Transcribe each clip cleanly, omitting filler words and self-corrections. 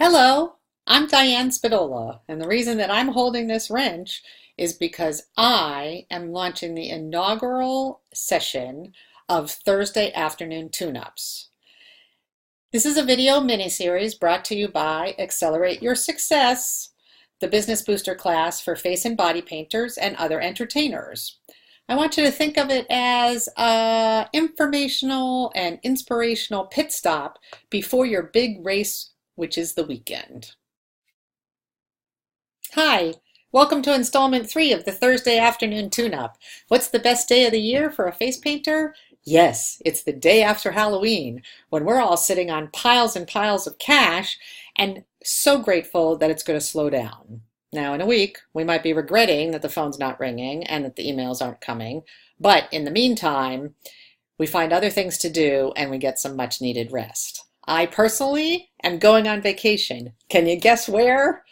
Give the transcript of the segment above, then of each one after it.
Hello, I'm Diane Spadola, and the reason that I'm holding this wrench is because I am launching the inaugural session of Thursday afternoon tune-ups. This is a video mini-series brought to you by Accelerate Your Success, the business booster class for face and body painters and other entertainers. I want you to think of it as an informational and inspirational pit stop before your big race, which is the weekend. Hi, welcome to installment 3 of the Thursday afternoon tune-up. What's the best day of the year for a face painter? Yes, it's the day after Halloween, when we're all sitting on piles and piles of cash and so grateful that it's going to slow down. Now, in a week, we might be regretting that the phone's not ringing and that the emails aren't coming, but in the meantime, we find other things to do and we get some much needed rest. I personally am going on vacation. Can you guess where?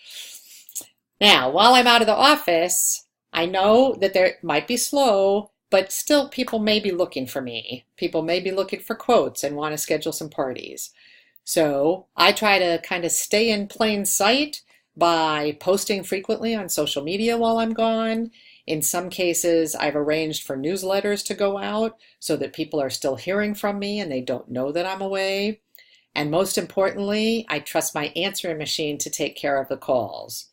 Now, while I'm out of the office, I know that there might be slow, but still people may be looking for me. People may be looking for quotes and want to schedule some parties. So I try to kind of stay in plain sight by posting frequently on social media while I'm gone. In some cases, I've arranged for newsletters to go out so that people are still hearing from me and they don't know that I'm away. And most importantly, I trust my answering machine to take care of the calls.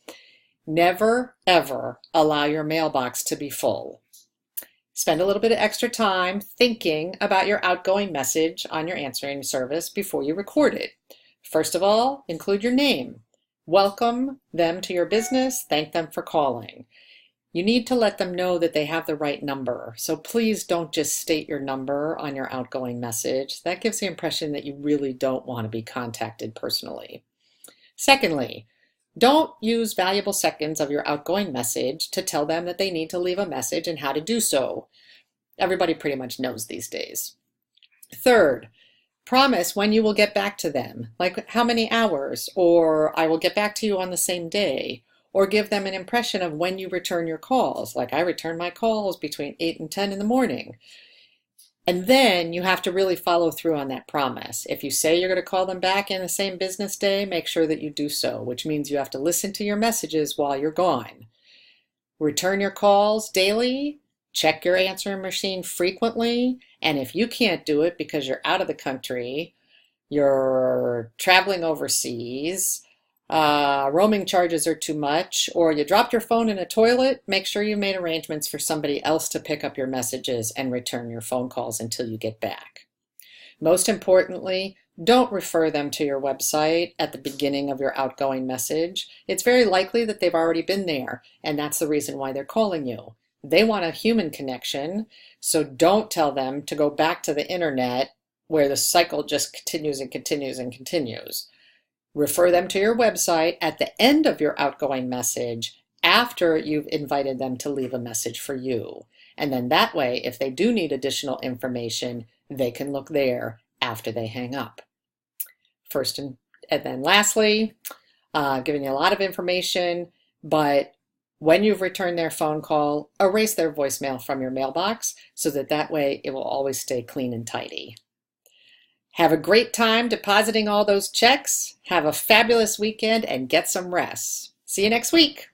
Never, ever allow your mailbox to be full. Spend a little bit of extra time thinking about your outgoing message on your answering service before you record it. First of all, include your name. Welcome them to your business. Thank them for calling. You need to let them know that they have the right number. So please don't just state your number on your outgoing message. That gives the impression that you really don't want to be contacted personally. Secondly, don't use valuable seconds of your outgoing message to tell them that they need to leave a message and how to do so. Everybody pretty much knows these days. Third, promise when you will get back to them, like how many hours, or I will get back to you on the same day, or give them an impression of when you return your calls, like I return my calls between 8 and 10 in the morning. And then you have to really follow through on that promise. If you say you're going to call them back in the same business day, make sure that you do so, which means you have to listen to your messages while you're gone. Return your calls daily, check your answering machine frequently, and if you can't do it because you're out of the country, you're traveling overseas, roaming charges are too much, or you dropped your phone in a toilet, make sure you made arrangements for somebody else to pick up your messages and return your phone calls until you get back. Most importantly, don't refer them to your website at the beginning of your outgoing message. It's very likely that they've already been there, and that's the reason why they're calling you. They want a human connection, so don't tell them to go back to the internet where the cycle just continues and continues and continues. Refer them to your website at the end of your outgoing message after you've invited them to leave a message for you. And then that way, if they do need additional information, they can look there after they hang up. First and then lastly, giving you a lot of information, but when you've returned their phone call, erase their voicemail from your mailbox so that way it will always stay clean and tidy. Have a great time depositing all those checks. Have a fabulous weekend and get some rest. See you next week.